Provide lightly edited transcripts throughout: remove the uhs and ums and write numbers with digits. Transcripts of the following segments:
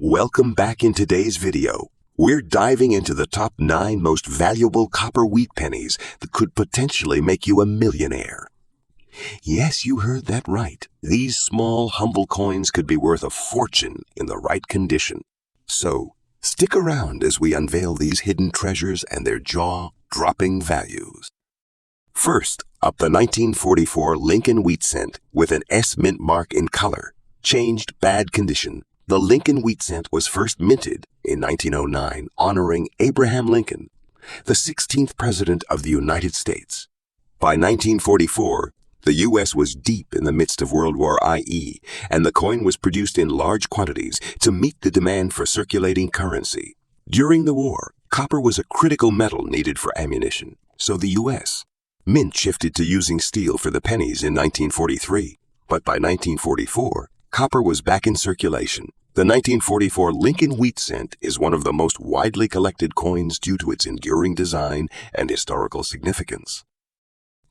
Welcome back. In today's video, we're diving into the top 9 most valuable copper wheat pennies that could potentially make you a millionaire. Yes, you heard that right. These small, humble coins could be worth a fortune in the right condition. So, stick around as we unveil these hidden treasures and their jaw-dropping values. First, up the 1944 Lincoln Wheat Cent with an S mint mark in color. Changed, bad condition. The Lincoln Wheat Cent was first minted in 1909, honoring Abraham Lincoln, the 16th President of the United States. By 1944, the U.S. was deep in the midst of World War I, and the coin was produced in large quantities to meet the demand for circulating currency. During the war, copper was a critical metal needed for ammunition, so the U.S. Mint shifted to using steel for the pennies in 1943, but by 1944, copper was back in circulation. The 1944 Lincoln Wheat Cent is one of the most widely collected coins due to its enduring design and historical significance.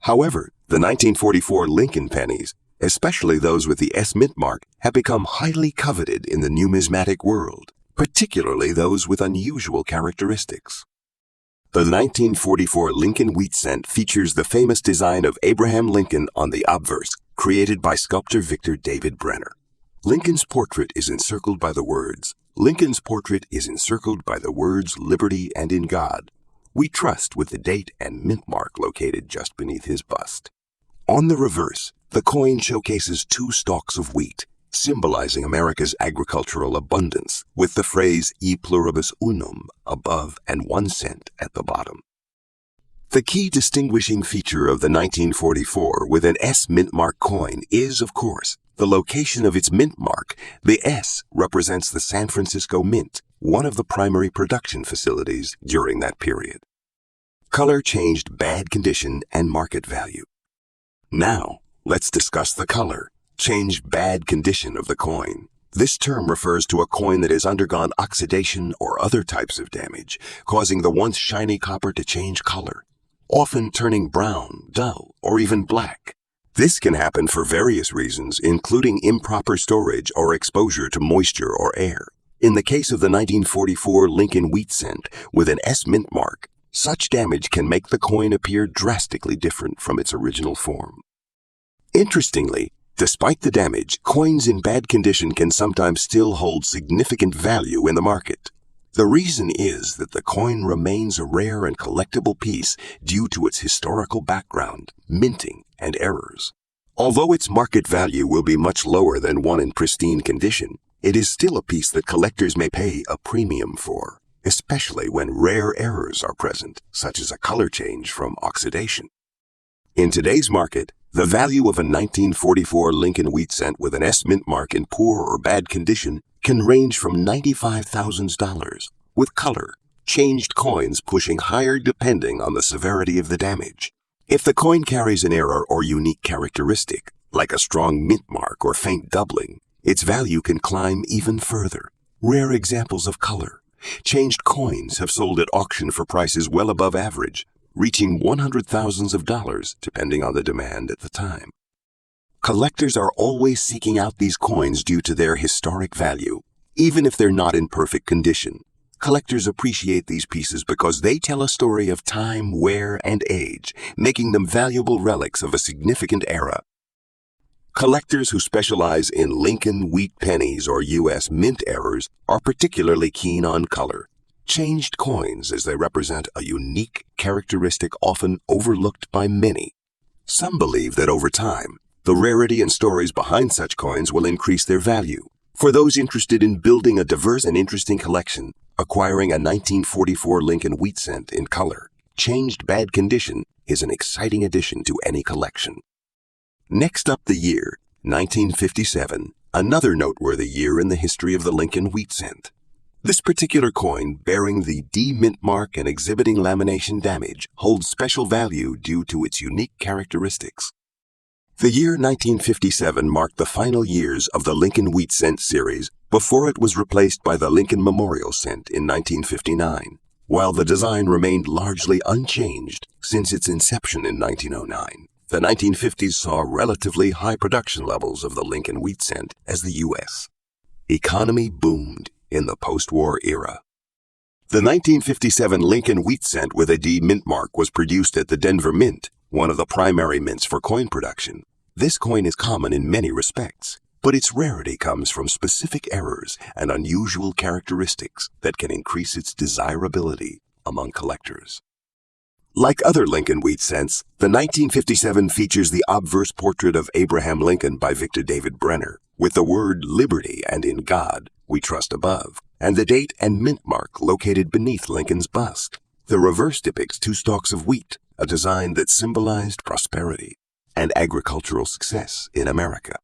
However, the 1944 Lincoln pennies, especially those with the S mint mark, have become highly coveted in the numismatic world, particularly those with unusual characteristics. The 1944 Lincoln Wheat Cent features the famous design of Abraham Lincoln on the obverse, created by sculptor Victor David Brenner. Lincoln's portrait is encircled by the words, liberty and in God. We trust, with the date and mint mark located just beneath his bust. On the reverse, the coin showcases 2 stalks of wheat, symbolizing America's agricultural abundance, with the phrase E pluribus unum above and 1 cent at the bottom. The key distinguishing feature of the 1944 with an S mint mark coin is, of course, the location of its mint mark. The S represents the San Francisco Mint, one of the primary production facilities during that period. Color changed, bad condition, and market value. Now, let's discuss the color changed, bad condition of the coin. This term refers to a coin that has undergone oxidation or other types of damage, causing the once shiny copper to change color, often turning brown, dull, or even black. This can happen for various reasons, including improper storage or exposure to moisture or air. In the case of the 1944 Lincoln Wheat Cent with an S mint mark, such damage can make the coin appear drastically different from its original form. Interestingly, despite the damage, coins in bad condition can sometimes still hold significant value in the market. The reason is that the coin remains a rare and collectible piece due to its historical background, minting, and errors. Although its market value will be much lower than one in pristine condition, it is still a piece that collectors may pay a premium for, especially when rare errors are present, such as a color change from oxidation. In today's market, the value of a 1944 Lincoln Wheat Cent with an S mint mark in poor or bad condition can range from $95,000, with color changed coins pushing higher depending on the severity of the damage. If the coin carries an error or unique characteristic, like a strong mint mark or faint doubling, its value can climb even further. Rare examples of color changed coins have sold at auction for prices well above average, reaching $100,000s depending on the demand at the time. Collectors are always seeking out these coins due to their historic value, even if they're not in perfect condition. Collectors appreciate these pieces because they tell a story of time, wear, and age, making them valuable relics of a significant era. Collectors who specialize in Lincoln Wheat pennies or U.S. mint errors are particularly keen on color changed coins, as they represent a unique characteristic often overlooked by many. Some believe that over time, the rarity and stories behind such coins will increase their value. For those interested in building a diverse and interesting collection, acquiring a 1944 Lincoln Wheat Cent in color, changed bad condition, is an exciting addition to any collection. Next up, the year 1957, another noteworthy year in the history of the Lincoln Wheat Cent. This particular coin, bearing the D mint mark and exhibiting lamination damage, holds special value due to its unique characteristics. The year 1957 marked the final years of the Lincoln Wheat Cent series before it was replaced by the Lincoln Memorial Cent in 1959, while the design remained largely unchanged since its inception in 1909. The 1950s saw relatively high production levels of the Lincoln Wheat Cent as the U.S. economy boomed in the post-war era. The 1957 Lincoln Wheat Cent with a D mint mark was produced at the Denver Mint, one of the primary mints for coin production. This coin is common in many respects, but its rarity comes from specific errors and unusual characteristics that can increase its desirability among collectors. Like other Lincoln Wheat Cents, the 1957 features the obverse portrait of Abraham Lincoln by Victor David Brenner, with the word "Liberty" and "In God We Trust" above, and the date and mint mark located beneath Lincoln's bust. The reverse depicts 2 stalks of wheat, a design that symbolized prosperity and agricultural success in America.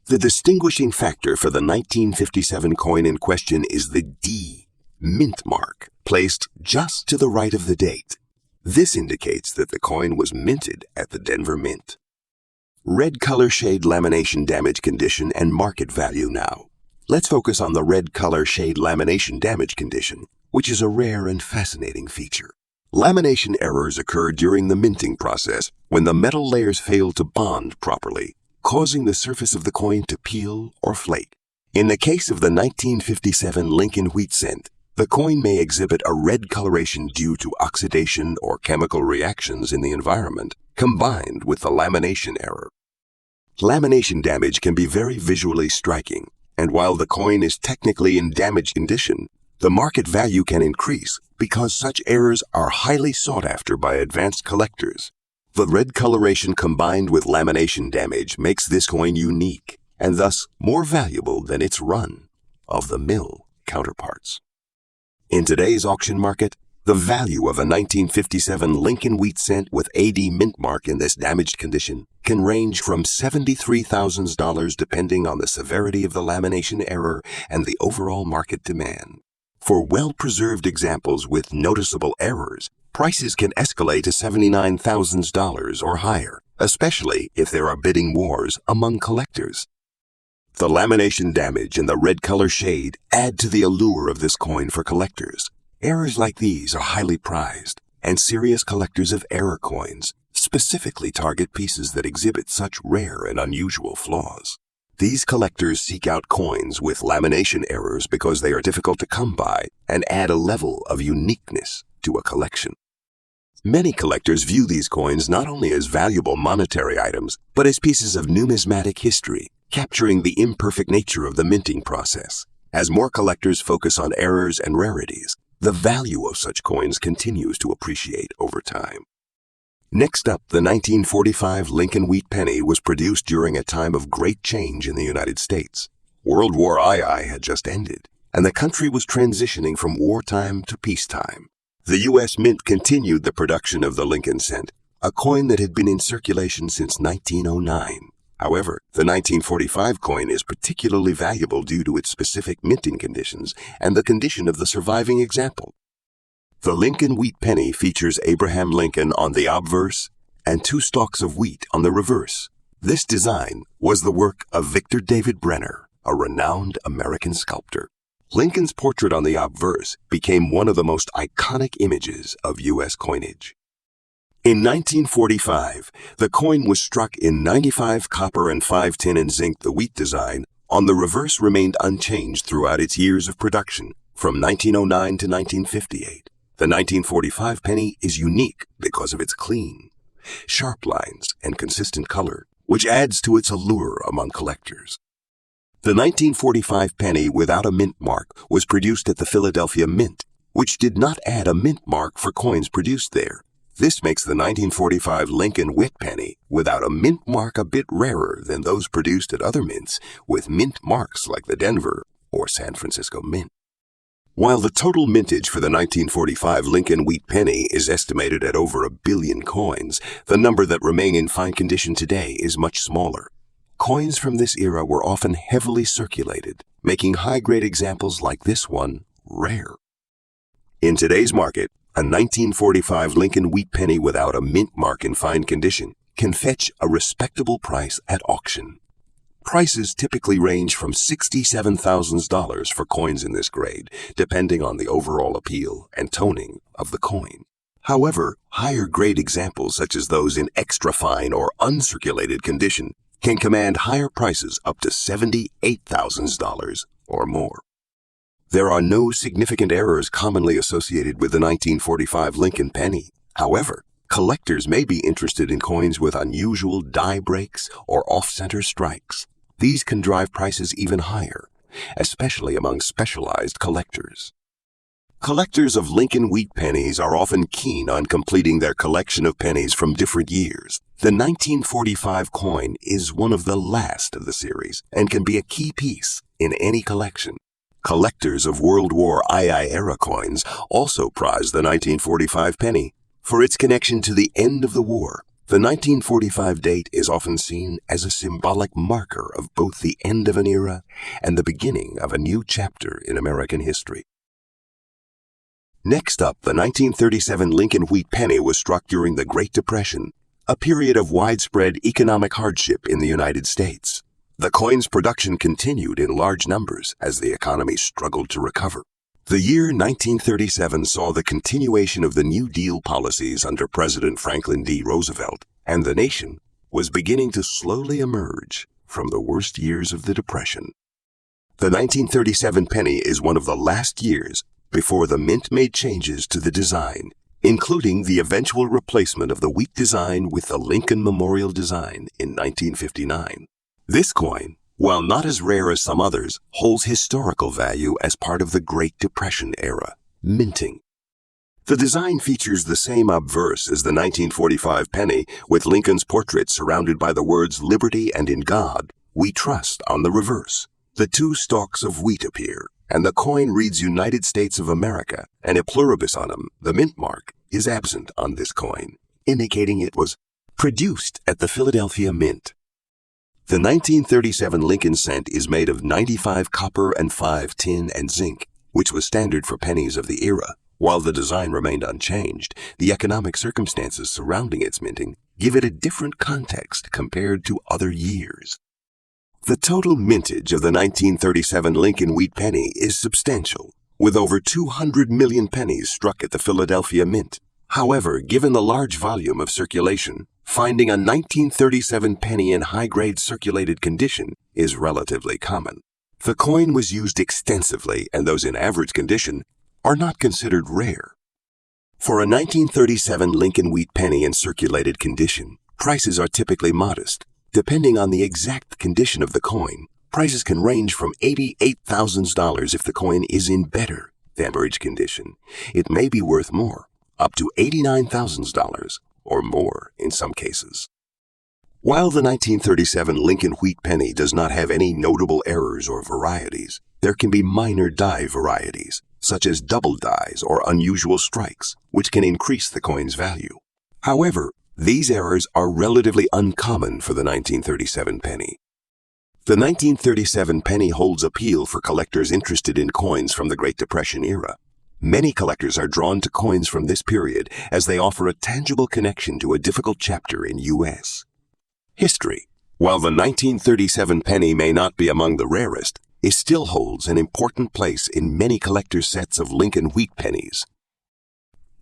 The distinguishing factor for the 1957 coin in question is the D mint mark, placed just to the right of the date. This indicates that the coin was minted at the Denver Mint. Red color shade lamination damage condition and market value now. Let's focus on the red color shade lamination damage condition, which is a rare and fascinating feature. Lamination errors occur during the minting process when the metal layers fail to bond properly, causing the surface of the coin to peel or flake. In the case of the 1957 Lincoln Wheat Cent, the coin may exhibit a red coloration due to oxidation or chemical reactions in the environment, combined with the lamination error. Lamination damage can be very visually striking, and while the coin is technically in damaged condition, the market value can increase because such errors are highly sought after by advanced collectors. The red coloration combined with lamination damage makes this coin unique and thus more valuable than its run-of-the-mill counterparts. In today's auction market, the value of a 1957 Lincoln Wheat Cent with AD mint mark in this damaged condition can range from $73,000 depending on the severity of the lamination error and the overall market demand. For well-preserved examples with noticeable errors, prices can escalate to $79,000 or higher, especially if there are bidding wars among collectors. The lamination damage and the red color shade add to the allure of this coin for collectors. Errors like these are highly prized, and serious collectors of error coins specifically target pieces that exhibit such rare and unusual flaws. These collectors seek out coins with lamination errors because they are difficult to come by and add a level of uniqueness to a collection. Many collectors view these coins not only as valuable monetary items, but as pieces of numismatic history, capturing the imperfect nature of the minting process. As more collectors focus on errors and rarities, the value of such coins continues to appreciate over time. Next up, the 1945 Lincoln Wheat Penny was produced during a time of great change in the United States. World War II had just ended, and the country was transitioning from wartime to peacetime. The U.S. Mint continued the production of the Lincoln Cent, a coin that had been in circulation since 1909. However, the 1945 coin is particularly valuable due to its specific minting conditions and the condition of the surviving example. The Lincoln Wheat Penny features Abraham Lincoln on the obverse and 2 stalks of wheat on the reverse. This design was the work of Victor David Brenner, a renowned American sculptor. Lincoln's portrait on the obverse became one of the most iconic images of U.S. coinage. In 1945, the coin was struck in 95 copper and 5 tin and zinc. The wheat design on the reverse remained unchanged throughout its years of production, from 1909 to 1958. The 1945 penny is unique because of its clean, sharp lines and consistent color, which adds to its allure among collectors. The 1945 penny without a mint mark was produced at the Philadelphia Mint, which did not add a mint mark for coins produced there. This makes the 1945 Lincoln Wheat Penny without a mint mark a bit rarer than those produced at other mints with mint marks like the Denver or San Francisco Mint. While the total mintage for the 1945 Lincoln Wheat Penny is estimated at over 1 billion coins, the number that remain in fine condition today is much smaller. Coins from this era were often heavily circulated, making high-grade examples like this one rare. In today's market, a 1945 Lincoln Wheat Penny without a mint mark in fine condition can fetch a respectable price at auction. Prices typically range from $67,000 for coins in this grade, depending on the overall appeal and toning of the coin. However, higher grade examples such as those in extra fine or uncirculated condition can command higher prices up to $78,000 or more. There are no significant errors commonly associated with the 1945 Lincoln penny. However, collectors may be interested in coins with unusual die breaks or off-center strikes. These can drive prices even higher, especially among specialized collectors. Collectors of Lincoln wheat pennies are often keen on completing their collection of pennies from different years. The 1945 coin is one of the last of the series and can be a key piece in any collection. Collectors of World War II-era coins also prize the 1945 penny for its connection to the end of the war. The 1945 date is often seen as a symbolic marker of both the end of an era and the beginning of a new chapter in American history. Next up, the 1937 Lincoln wheat penny was struck during the Great Depression, a period of widespread economic hardship in the United States. The coin's production continued in large numbers as the economy struggled to recover. The year 1937 saw the continuation of the New Deal policies under President Franklin D. Roosevelt, and the nation was beginning to slowly emerge from the worst years of the Depression. The 1937 penny is one of the last years before the mint made changes to the design, including the eventual replacement of the wheat design with the Lincoln Memorial design in 1959. This coin, while not as rare as some others, holds historical value as part of the Great Depression era, minting. The design features the same obverse as the 1945 penny, with Lincoln's portrait surrounded by the words "Liberty and in God we trust" on the reverse. The two stalks of wheat appear, and the coin reads United States of America, and a pluribus on them, the mint mark, is absent on this coin, indicating it was produced at the Philadelphia Mint. The 1937 Lincoln cent is made of 95 copper and 5 tin and zinc, which was standard for pennies of the era. While the design remained unchanged, the economic circumstances surrounding its minting give it a different context compared to other years. The total mintage of the 1937 Lincoln wheat penny is substantial, with over 200 million pennies struck at the Philadelphia Mint. However, given the large volume of circulation, finding a 1937 penny in high-grade circulated condition is relatively common. The coin was used extensively, and those in average condition are not considered rare. For a 1937 Lincoln wheat penny in circulated condition, prices are typically modest. Depending on the exact condition of the coin, prices can range from $88,000 if the coin is in better than average condition. It may be worth more, up to $89,000 or more in some cases. While the 1937 Lincoln wheat penny does not have any notable errors or varieties, there can be minor die varieties, such as double dies or unusual strikes, which can increase the coin's value. However, these errors are relatively uncommon for the 1937 penny. The 1937 penny holds appeal for collectors interested in coins from the Great Depression era. Many collectors are drawn to coins from this period as they offer a tangible connection to a difficult chapter in U.S. history. While the 1937 penny may not be among the rarest, it still holds an important place in many collectors' sets of Lincoln wheat pennies.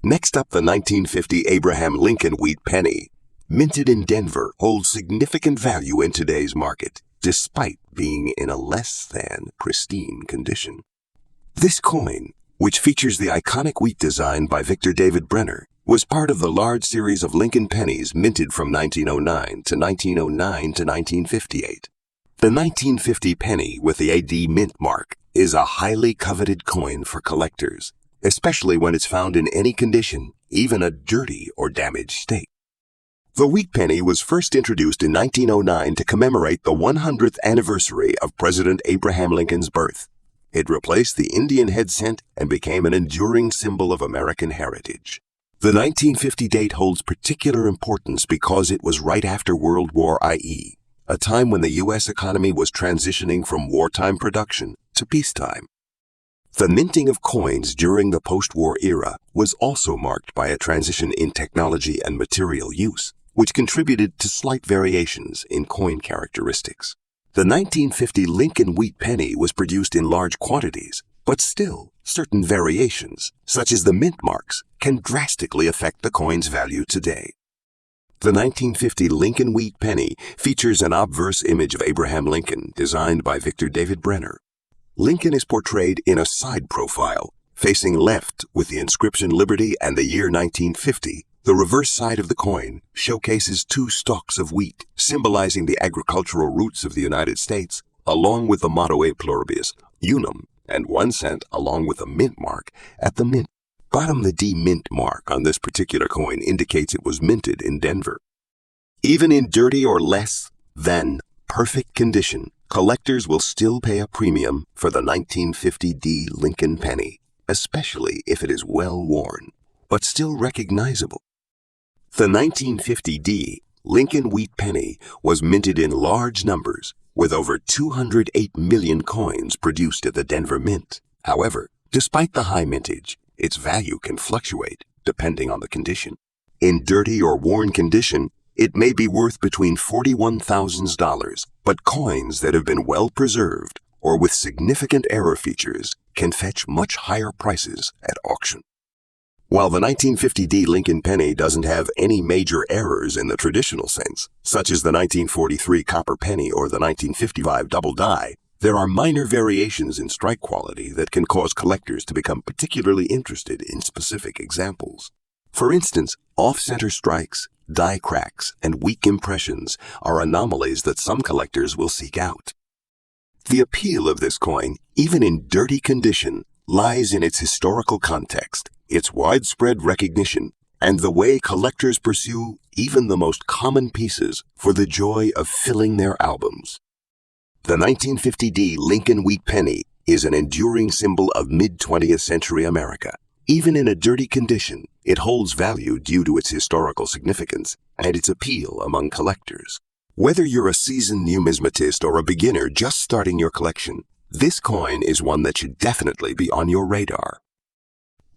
Next up, the 1950 Abraham Lincoln wheat penny, minted in Denver, holds significant value in today's market, despite being in a less than pristine condition. This coin, which features the iconic wheat design by Victor David Brenner, was part of the large series of Lincoln pennies minted from 1909 to 1909 to 1958. The 1950 penny with the AD mint mark is a highly coveted coin for collectors, especially when it's found in any condition, even a dirty or damaged state. The wheat penny was first introduced in 1909 to commemorate the 100th anniversary of President Abraham Lincoln's birth. It replaced the Indian head cent and became an enduring symbol of American heritage. The 1950 date holds particular importance because it was right after World War II, a time when the U.S. economy was transitioning from wartime production to peacetime. The minting of coins during the post-war era was also marked by a transition in technology and material use, which contributed to slight variations in coin characteristics. The 1950 Lincoln wheat penny was produced in large quantities, but still, certain variations, such as the mint marks, can drastically affect the coin's value today. The 1950 Lincoln wheat penny features an obverse image of Abraham Lincoln designed by Victor David Brenner. Lincoln is portrayed in a side profile, facing left with the inscription Liberty and the year 1950. The reverse side of the coin showcases two stalks of wheat, symbolizing the agricultural roots of the United States, along with the motto E pluribus unum, and 1 cent along with a mint mark at the mint. Bottom, the D mint mark on this particular coin indicates it was minted in Denver. Even in dirty or less than perfect condition, collectors will still pay a premium for the 1950 D Lincoln penny, especially if it is well worn, but still recognizable. The 1950 D Lincoln wheat penny was minted in large numbers, with over 208 million coins produced at the Denver Mint. However, despite the high mintage, its value can fluctuate depending on the condition. In dirty or worn condition, it may be worth between $41,000, but coins that have been well preserved or with significant error features can fetch much higher prices at auction. While the 1950 D Lincoln penny doesn't have any major errors in the traditional sense, such as the 1943 copper penny or the 1955 double die, there are minor variations in strike quality that can cause collectors to become particularly interested in specific examples. For instance, off-center strikes, die cracks, and weak impressions are anomalies that some collectors will seek out. The appeal of this coin, even in dirty condition, lies in its historical context, its widespread recognition, and the way collectors pursue even the most common pieces for the joy of filling their albums. The 1950 D Lincoln wheat penny is an enduring symbol of mid-20th century America. Even in a dirty condition, it holds value due to its historical significance and its appeal among collectors. Whether you're a seasoned numismatist or a beginner just starting your collection, this coin is one that should definitely be on your radar.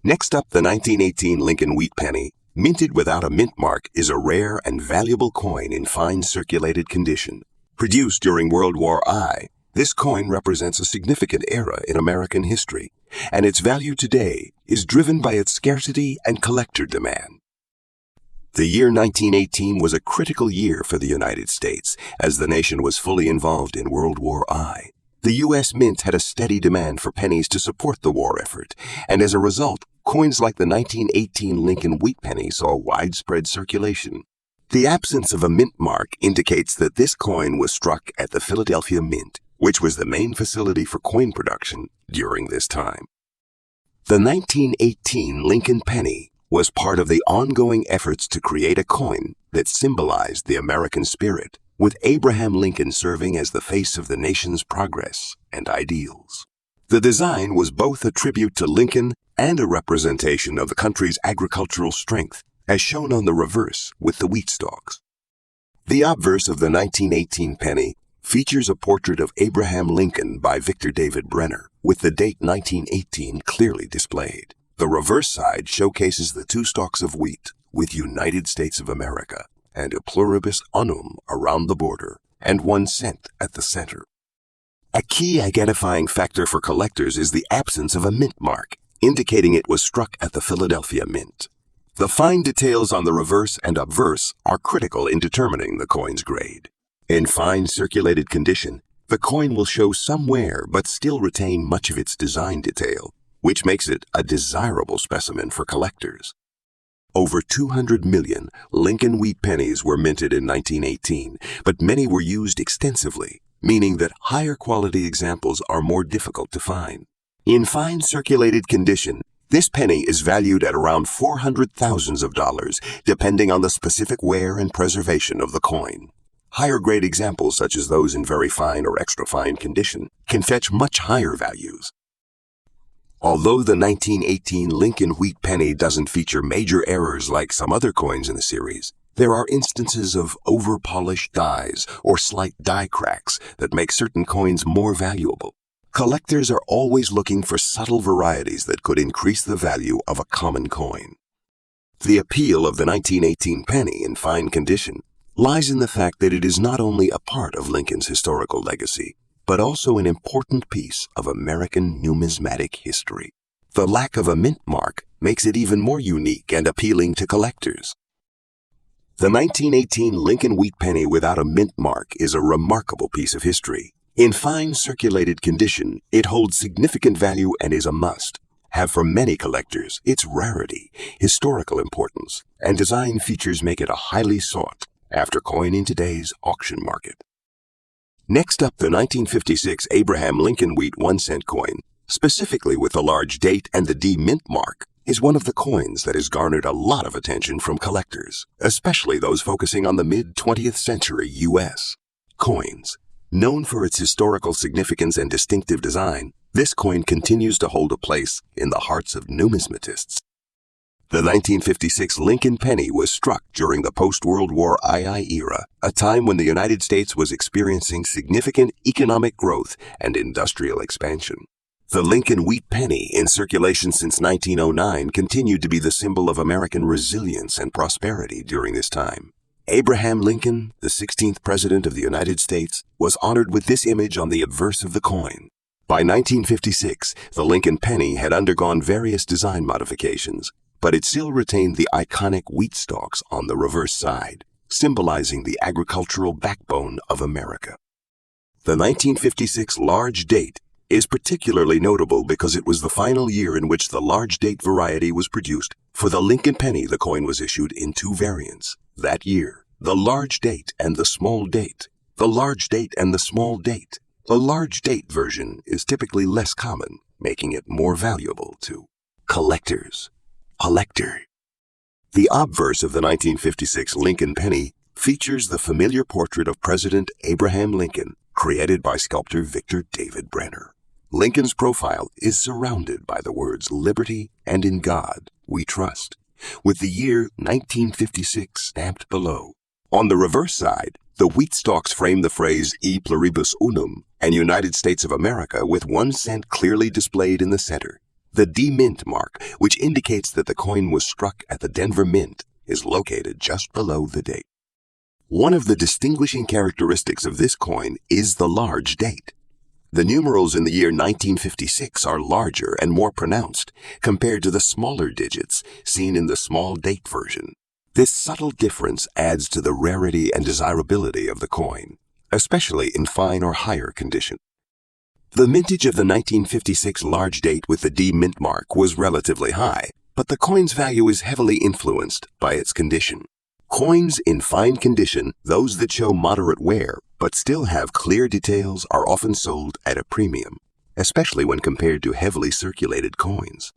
Next up, the 1918 Lincoln wheat penny, minted without a mint mark, is a rare and valuable coin in fine circulated condition. Produced during World War I, this coin represents a significant era in American history, and its value today is driven by its scarcity and collector demand. The year 1918 was a critical year for the United States, as the nation was fully involved in World War I. The U.S. Mint had a steady demand for pennies to support the war effort, and as a result, coins like the 1918 Lincoln wheat penny saw widespread circulation. The absence of a mint mark indicates that this coin was struck at the Philadelphia Mint, which was the main facility for coin production during this time. The 1918 Lincoln penny was part of the ongoing efforts to create a coin that symbolized the American spirit, with Abraham Lincoln serving as the face of the nation's progress and ideals. The design was both a tribute to Lincoln and a representation of the country's agricultural strength, as shown on the reverse with the wheat stalks. The obverse of the 1918 penny features a portrait of Abraham Lincoln by Victor David Brenner, with the date 1918 clearly displayed. The reverse side showcases the two stalks of wheat with United States of America and a pluribus unum around the border and 1 cent at the center. A key identifying factor for collectors is the absence of a mint mark, indicating it was struck at the Philadelphia Mint. The fine details on the reverse and obverse are critical in determining the coin's grade. In fine circulated condition, the coin will show some wear but still retain much of its design detail, which makes it a desirable specimen for collectors. Over 200 million Lincoln wheat pennies were minted in 1918, but many were used extensively, meaning that higher quality examples are more difficult to find. In fine circulated condition, this penny is valued at around $400,000, depending on the specific wear and preservation of the coin. Higher grade examples, such as those in very fine or extra fine condition, can fetch much higher values. Although the 1918 Lincoln wheat penny doesn't feature major errors like some other coins in the series, there are instances of over-polished dies or slight die cracks that make certain coins more valuable. Collectors are always looking for subtle varieties that could increase the value of a common coin. The appeal of the 1918 penny in fine condition lies in the fact that it is not only a part of Lincoln's historical legacy, but also an important piece of American numismatic history. The lack of a mint mark makes it even more unique and appealing to collectors. The 1918 Lincoln wheat penny without a mint mark is a remarkable piece of history, In fine circulated condition, it holds significant value and is a must. Have for many collectors its rarity, historical importance, and design features make it a highly sought after coin in today's auction market. Next up, the 1956 Abraham Lincoln Wheat 1-cent coin, specifically with the large date and the D mint mark, is one of the coins that has garnered a lot of attention from collectors, especially those focusing on the mid-20th century U.S. Coins. Known for its historical significance and distinctive design, this coin continues to hold a place in the hearts of numismatists. The 1956 Lincoln penny was struck during the post-World War II era, a time when the United States was experiencing significant economic growth and industrial expansion. The Lincoln wheat penny, in circulation since 1909, continued to be the symbol of American resilience and prosperity during this time. Abraham Lincoln, the 16th President of the United States, was honored with this image on the obverse of the coin. By 1956, the Lincoln penny had undergone various design modifications, but it still retained the iconic wheat stalks on the reverse side, symbolizing the agricultural backbone of America. The 1956 large date is particularly notable because it was the final year in which the large date variety was produced. For the Lincoln penny, the coin was issued in two variants. That year, the large date and the small date. The large date and the small date. The large date version is typically less common, making it more valuable to collectors. Collector. The obverse of the 1956 Lincoln penny features the familiar portrait of President Abraham Lincoln, created by sculptor Victor David Brenner. Lincoln's profile is surrounded by the words "Liberty and in God we trust," with the year 1956 stamped below. On the reverse side, the wheat stalks frame the phrase "E pluribus unum" and United States of America, with 1 cent clearly displayed in the center. The D mint mark, which indicates that the coin was struck at the Denver Mint, is located just below the date. One of the distinguishing characteristics of this coin is the large date. The numerals in the year 1956 are larger and more pronounced compared to the smaller digits seen in the small date version. This subtle difference adds to the rarity and desirability of the coin, especially in fine or higher condition. The mintage of the 1956 large date with the D mint mark was relatively high, but the coin's value is heavily influenced by its condition. Coins in fine condition, those that show moderate wear but still have clear details, are often sold at a premium, especially when compared to heavily circulated coins.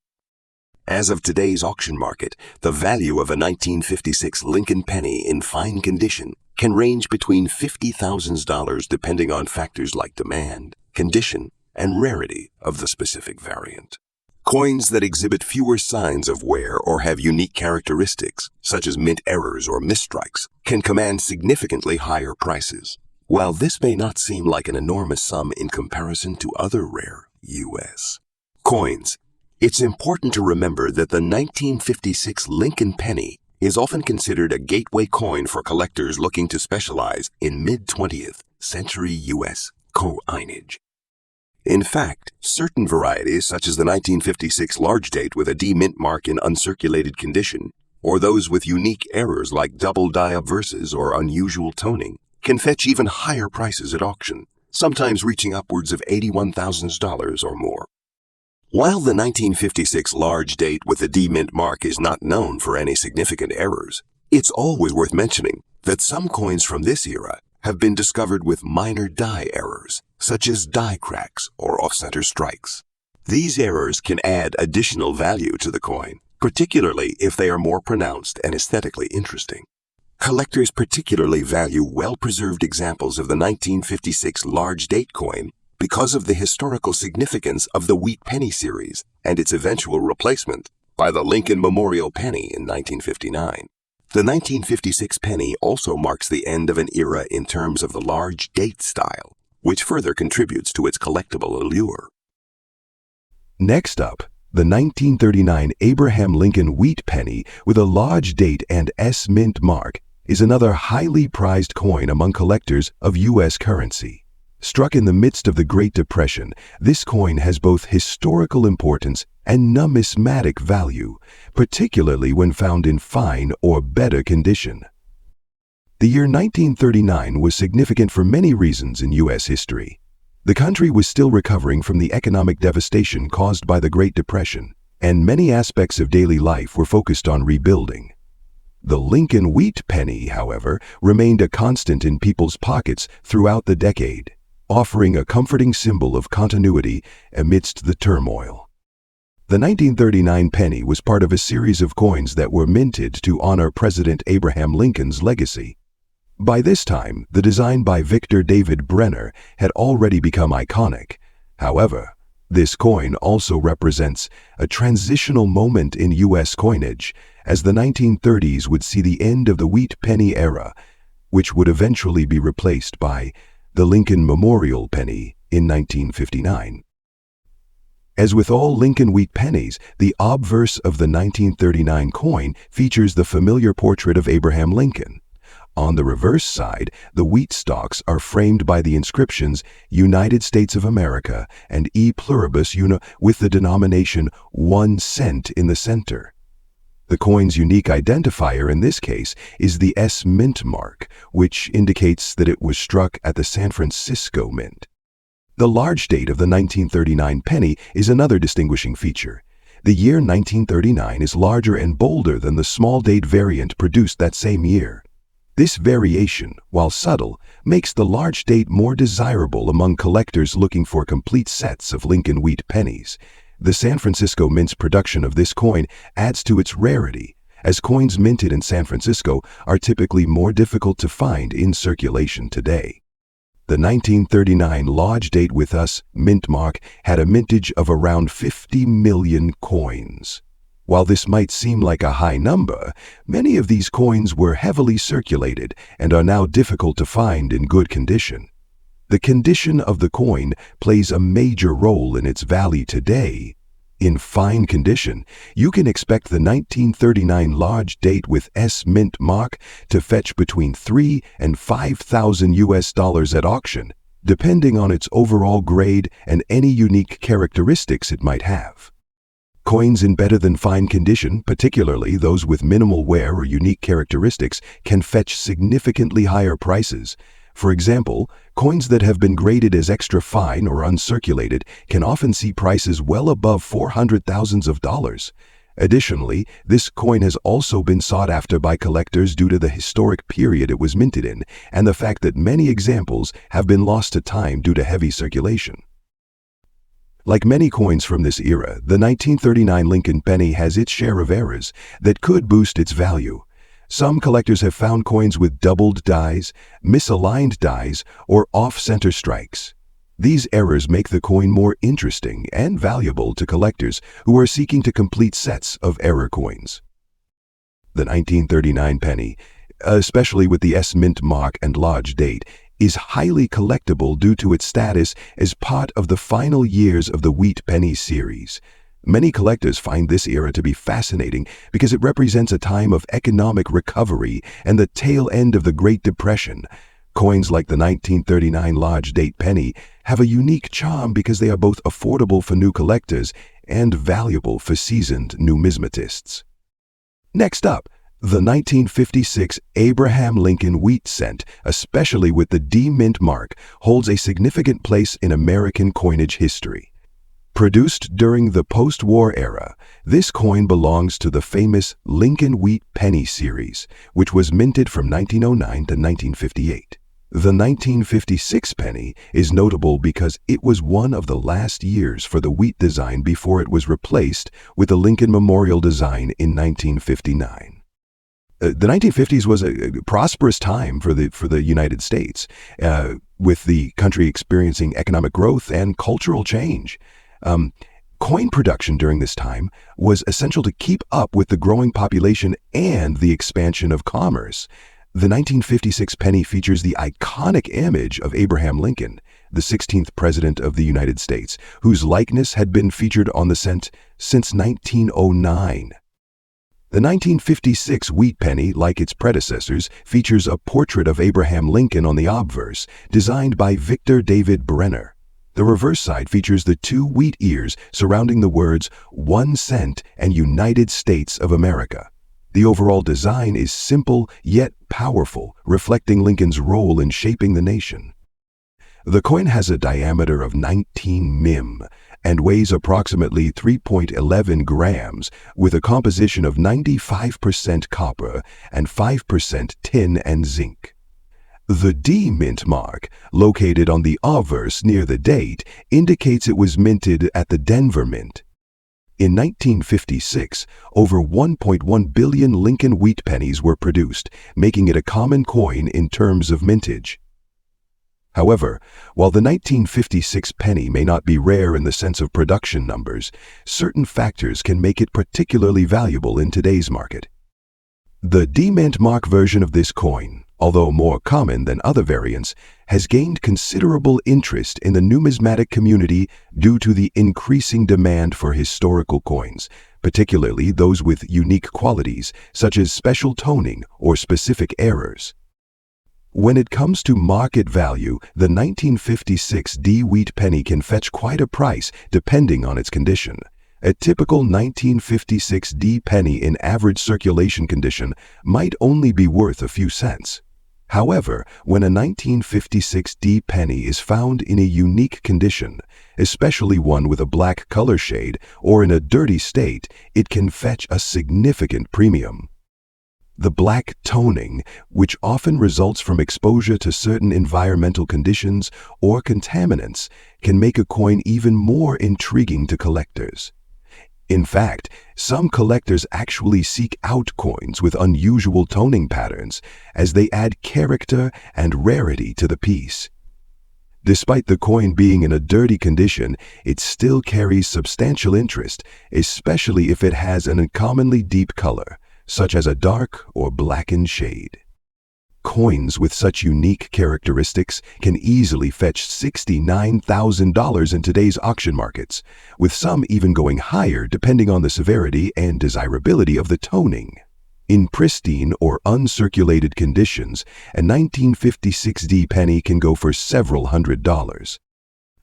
As of today's auction market, the value of a 1956 Lincoln penny in fine condition can range between $50,000 depending on factors like demand, condition, and rarity of the specific variant. Coins that exhibit fewer signs of wear or have unique characteristics, such as mint errors or misstrikes, can command significantly higher prices. While this may not seem like an enormous sum in comparison to other rare U.S. coins, it's important to remember that the 1956 Lincoln penny is often considered a gateway coin for collectors looking to specialize in mid-20th century U.S. coinage. In fact, certain varieties, such as the 1956 large date with a D mint mark in uncirculated condition, or those with unique errors like double die obverses or unusual toning, can fetch even higher prices at auction, sometimes reaching upwards of $81,000 or more. While the 1956 large date with the D mint mark is not known for any significant errors, it's always worth mentioning that some coins from this era have been discovered with minor die errors, such as die cracks or off-center strikes. These errors can add additional value to the coin, particularly if they are more pronounced and aesthetically interesting. Collectors particularly value well-preserved examples of the 1956 large date coin because of the historical significance of the wheat penny series and its eventual replacement by the Lincoln Memorial penny in 1959. The 1956 penny also marks the end of an era in terms of the large date style, which further contributes to its collectible allure. Next up, the 1939 Abraham Lincoln wheat penny with a large date and S mint mark is another highly prized coin among collectors of U.S. currency. Struck in the midst of the Great Depression, this coin has both historical importance and numismatic value, particularly when found in fine or better condition. The year 1939 was significant for many reasons in U.S. history. The country was still recovering from the economic devastation caused by the Great Depression, and many aspects of daily life were focused on rebuilding. The Lincoln wheat penny, however, remained a constant in people's pockets throughout the decade, offering a comforting symbol of continuity amidst the turmoil. The 1939 penny was part of a series of coins that were minted to honor President Abraham Lincoln's legacy. By this time, the design by Victor David Brenner had already become iconic. However, this coin also represents a transitional moment in U.S. coinage, as the 1930s would see the end of the wheat penny era, which would eventually be replaced by the Lincoln Memorial penny in 1959. As with all Lincoln wheat pennies, the obverse of the 1939 coin features the familiar portrait of Abraham Lincoln. On the reverse side, the wheat stalks are framed by the inscriptions United States of America and E Pluribus Una with the denomination 1 cent in the center. The coin's unique identifier in this case is the S Mint mark, which indicates that it was struck at the San Francisco Mint. The large date of the 1939 penny is another distinguishing feature. The year 1939 is larger and bolder than the small date variant produced that same year. This variation, while subtle, makes the large date more desirable among collectors looking for complete sets of Lincoln wheat pennies. The San Francisco Mint's production of this coin adds to its rarity, as coins minted in San Francisco are typically more difficult to find in circulation today. The 1939 Lodge Date with Us mint mark had a mintage of around 50 million coins. While this might seem like a high number, many of these coins were heavily circulated and are now difficult to find in good condition. The condition of the coin plays a major role in its value today. In fine condition, you can expect the 1939 Large Date with S mint mark to fetch between $3,000 and $5,000 at auction, depending on its overall grade and any unique characteristics it might have. Coins in better than fine condition, particularly those with minimal wear or unique characteristics, can fetch significantly higher prices. For example, coins that have been graded as extra fine or uncirculated can often see prices well above $400,000. Additionally, this coin has also been sought after by collectors due to the historic period it was minted in and the fact that many examples have been lost to time due to heavy circulation. Like many coins from this era, the 1939 Lincoln penny has its share of errors that could boost its value. Some collectors have found coins with doubled dies, misaligned dies, or off-center strikes. These errors make the coin more interesting and valuable to collectors who are seeking to complete sets of error coins. The 1939 penny, especially with the S Mint mark and Lodge Date, is highly collectible due to its status as part of the final years of the Wheat Penny series. Many collectors find this era to be fascinating because it represents a time of economic recovery and the tail end of the Great Depression. Coins like the 1939 Lodge Date penny have a unique charm because they are both affordable for new collectors and valuable for seasoned numismatists. Next up, the 1956 Abraham Lincoln Wheat Cent, especially with the D Mint mark, holds a significant place in American coinage history. Produced during the post-war era, this coin belongs to the famous Lincoln Wheat Penny series, which was minted from 1909 to 1958. The 1956 penny is notable because it was one of the last years for the wheat design before it was replaced with the Lincoln Memorial design in 1959. The 1950s was a prosperous time for the United States, with the country experiencing economic growth and cultural change. Coin production during this time was essential to keep up with the growing population and the expansion of commerce. The 1956 penny features the iconic image of Abraham Lincoln, the 16th President of the United States, whose likeness had been featured on the cent since 1909. The 1956 wheat penny, like its predecessors, features a portrait of Abraham Lincoln on the obverse, designed by Victor David Brenner. The reverse side features the two wheat ears surrounding the words 1 cent and United States of America. The overall design is simple yet powerful, reflecting Lincoln's role in shaping the nation. The coin has a diameter of 19 mm and weighs approximately 3.11 grams with a composition of 95% copper and 5% tin and zinc. The D mint mark, located on the obverse near the date, indicates it was minted at the Denver Mint. In 1956, over 1.1 billion Lincoln wheat pennies were produced, making it a common coin in terms of mintage. However, while the 1956 penny may not be rare in the sense of production numbers, certain factors can make it particularly valuable in today's market. The D-Mint mark version of this coin, although more common than other variants, has gained considerable interest in the numismatic community due to the increasing demand for historical coins, particularly those with unique qualities such as special toning or specific errors. When it comes to market value, the 1956 D wheat penny can fetch quite a price depending on its condition. A typical 1956 D penny in average circulation condition might only be worth a few cents. However, when a 1956 D penny is found in a unique condition, especially one with a black color shade or in a dirty state, it can fetch a significant premium. The black toning, which often results from exposure to certain environmental conditions or contaminants, can make a coin even more intriguing to collectors. In fact, some collectors actually seek out coins with unusual toning patterns as they add character and rarity to the piece. Despite the coin being in a dirty condition, it still carries substantial interest, especially if it has an uncommonly deep color, such as a dark or blackened shade. Coins with such unique characteristics can easily fetch $69,000 in today's auction markets, with some even going higher depending on the severity and desirability of the toning. In pristine or uncirculated conditions, a 1956 D penny can go for several $100s.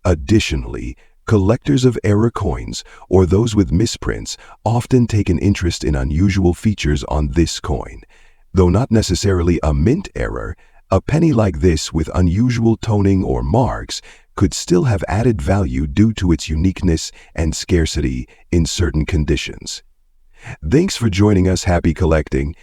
Additionally, collectors of error coins, or those with misprints, often take an interest in unusual features on this coin. Though not necessarily a mint error, a penny like this with unusual toning or marks could still have added value due to its uniqueness and scarcity in certain conditions. Thanks for joining us. Happy collecting!